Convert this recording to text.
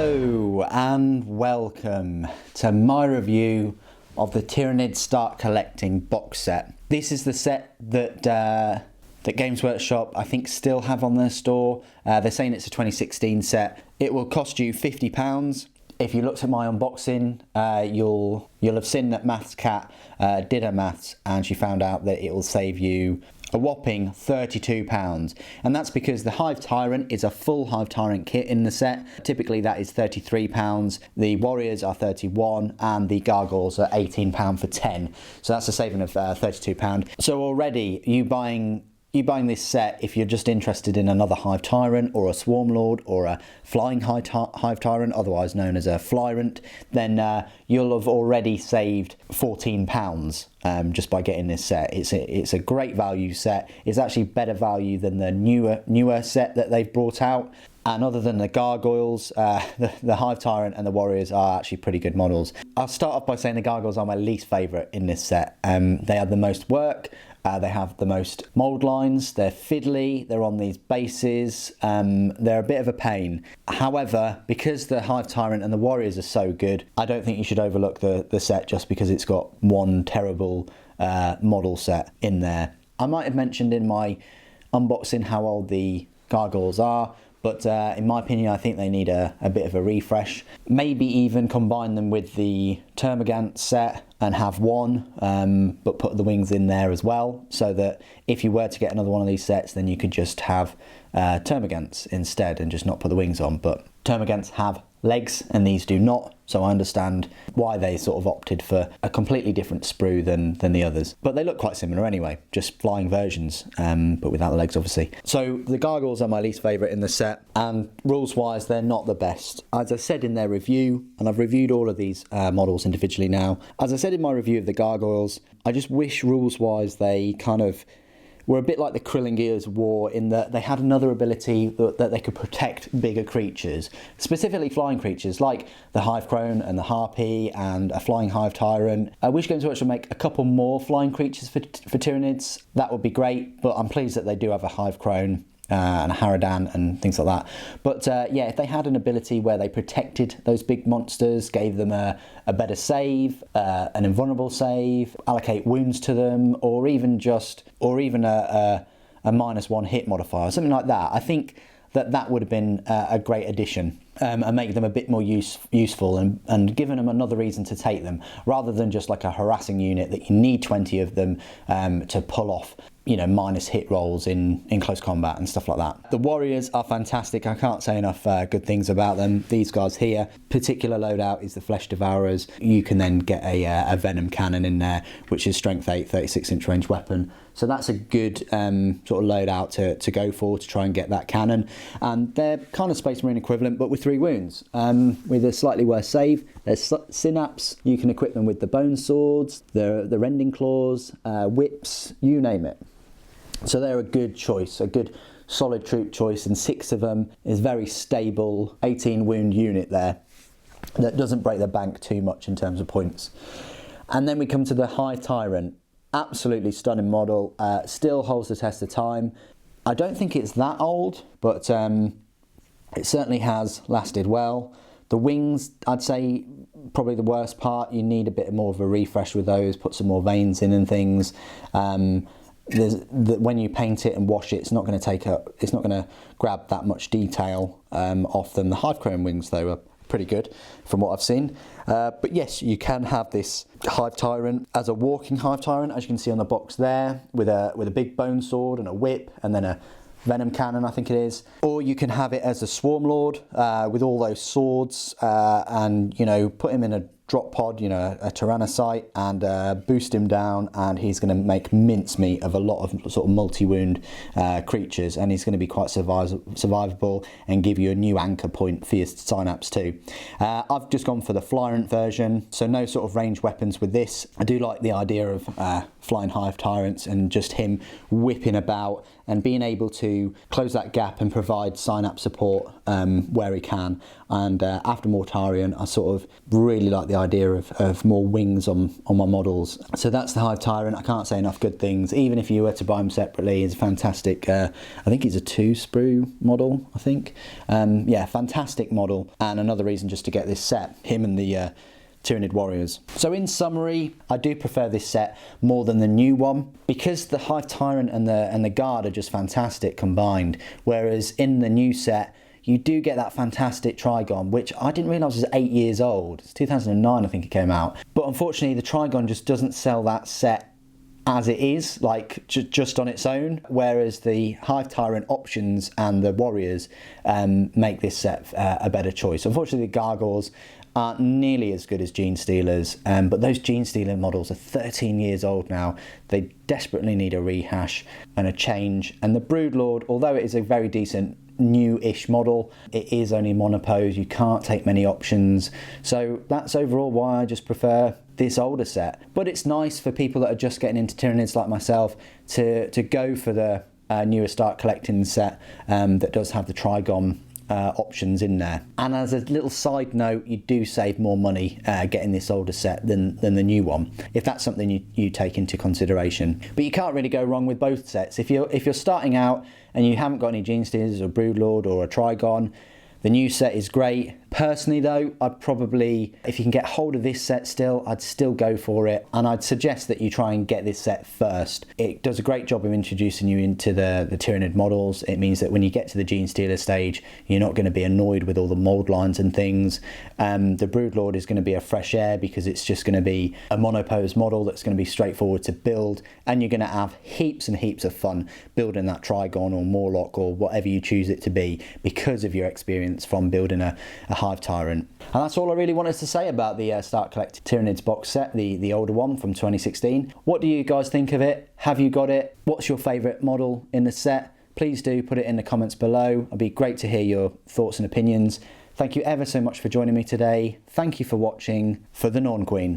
Hello and welcome to my review of the Tyranids Start Collecting box set. This is the set that Games Workshop I think still have on their store. They're saying it's a 2016 set. It will cost you £50. If you looked at my unboxing, you'll have seen that Maths Cat did her maths and she found out that it will save you a whopping £32, and that's because the Hive Tyrant is a full Hive Tyrant kit in the set. Typically that is £33, the Warriors are £31 and the Gargoyles are £18 for 10, so that's a saving of £32. So already you buying this set, if you're just interested in another Hive Tyrant or a Swarm Lord or a Flying Hive Tyrant, otherwise known as a Flyrant, then you'll have already saved £14 just by getting this set. It's a great value set. It's actually better value than the newer set that they've brought out. And other than the Gargoyles, the Hive Tyrant and the Warriors are actually pretty good models. I'll start off by saying the Gargoyles are my least favourite in this set. They have the most work. They have the most mould lines, they're fiddly, they're on these bases, they're a bit of a pain. However, because the Hive Tyrant and the Warriors are so good, I don't think you should overlook the set just because it's got one terrible model set in there. I might have mentioned in my unboxing how old the Gargoyles are, but in my opinion I think they need a bit of a refresh. Maybe even combine them with the Termagant set and have one, but put the wings in there as well, so that if you were to get another one of these sets, then you could just have Termagants instead and just not put the wings on. But Termagants have legs and these do not, so I understand why they sort of opted for a completely different sprue than the others. But they look quite similar anyway, just flying versions, but without the legs obviously. So the Gargoyles are my least favourite in the set, and rules wise they're not the best. As I said in their review, and I've reviewed all of these models individually now, as I said in my review of the Gargoyles, I just wish rules wise they kind of were a bit like the Krillin Gears War, in that they had another ability that they could protect bigger creatures, specifically flying creatures like the Hive Crone and the Harpy and a Flying Hive Tyrant. I wish Games Workshop make a couple more flying creatures for Tyranids. That would be great, but I'm pleased that they do have a Hive Crone and a Harridan and things like that. But yeah, if they had an ability where they protected those big monsters, gave them a better save, an invulnerable save, allocate wounds to them, or even a -1 hit modifier, something like that, I think that would have been a great addition, and make them a bit more useful and given them another reason to take them, rather than just like a harassing unit that you need 20 of them to pull off, you know, minus hit rolls in close combat and stuff like that. The Warriors are fantastic. I can't say enough good things about them. These guys here, particular loadout is the Flesh Devourers. You can then get a Venom Cannon in there, which is strength 8, 36-inch range weapon. So that's a good sort of loadout to go for, to try and get that cannon. And they're kind of Space Marine equivalent, but with 3 wounds, with a slightly worse save. There's Synapse. You can equip them with the Bone Swords, the Rending Claws, Whips, you name it. So they're a good choice, a good solid troop choice, and 6 of them is very stable 18 wound unit there that doesn't break the bank too much in terms of points. And then we come to the Hive Tyrant. Absolutely stunning model, still holds the test of time. I don't think it's that old, but it certainly has lasted well. The wings, I'd say, probably the worst part. You need a bit more of a refresh with those, put some more veins in and things. When you paint it and wash it, it's not going to grab that much detail off them. The Hive Crone wings though are pretty good from what I've seen. But yes, you can have this Hive Tyrant as a walking Hive Tyrant, as you can see on the box there, with a big bone sword and a whip, and then a Venom Cannon, I think it is. Or you can have it as a Swarm Lord with all those swords, and you know, put him in a drop pod, you know, a Tyrannocyte, and boost him down, and he's going to make mincemeat of a lot of sort of multi-wound creatures, and he's going to be quite survivable and give you a new anchor point for your Synapse too. I've just gone for the Flyrant version, so no sort of ranged weapons with this. I do like the idea of Flying Hive Tyrants and just him whipping about and being able to close that gap and provide Synapse support where he can. And after Mortarion, I sort of really like the the idea of more wings on my models. So that's the Hive Tyrant. I can't say enough good things. Even if you were to buy them separately, it's fantastic. I think it's a 2-sprue model, I think. Yeah, fantastic model, and another reason just to get this set, him and the Tyranid warriors. So in summary, I do prefer this set more than the new one because the Hive Tyrant and the Guard are just fantastic combined, whereas in the new set you do get that fantastic Trigon, which I didn't realise was 8 years old. It's 2009 I think it came out, but unfortunately the Trigon just doesn't sell that set as it is, like just on its own, whereas the Hive Tyrant options and the warriors make this set a better choice. Unfortunately the Gargoyles aren't nearly as good as Gene Stealers, but those Gene Stealer models are 13 years old now. They desperately need a rehash and a change, and the Broodlord, although it is a very decent new-ish model, it is only monopose. You can't take many options, so that's overall why I just prefer this older set. But it's nice for people that are just getting into Tyranids like myself to go for the newer Start Collecting set that does have the Trigon options in there. And as a little side note, you do save more money getting this older set than the new one, if that's something you take into consideration. But you can't really go wrong with both sets. If you're starting out and you haven't got any Gene Stealers or Broodlord or a Trigon, the new set is great. Personally though, I'd probably, if you can get hold of this set still, I'd still go for it, and I'd suggest that you try and get this set first. It does a great job of introducing you into the Tyranid models. It means that when you get to the Gene Stealer stage, you're not going to be annoyed with all the mould lines and things. The Broodlord is going to be a fresh air because it's just going to be a monopose model that's going to be straightforward to build, and you're going to have heaps and heaps of fun building that Trigon or Morlock or whatever you choose it to be because of your experience from building a Hive Tyrant. And that's all I really wanted to say about the Start Collecting Tyranids box set, the older one from 2016. What do you guys think of it? Have you got it? What's your favourite model in the set? Please do put it in the comments below. It'd be great to hear your thoughts and opinions. Thank you ever so much for joining me today. Thank you for watching. For the Norn Queen.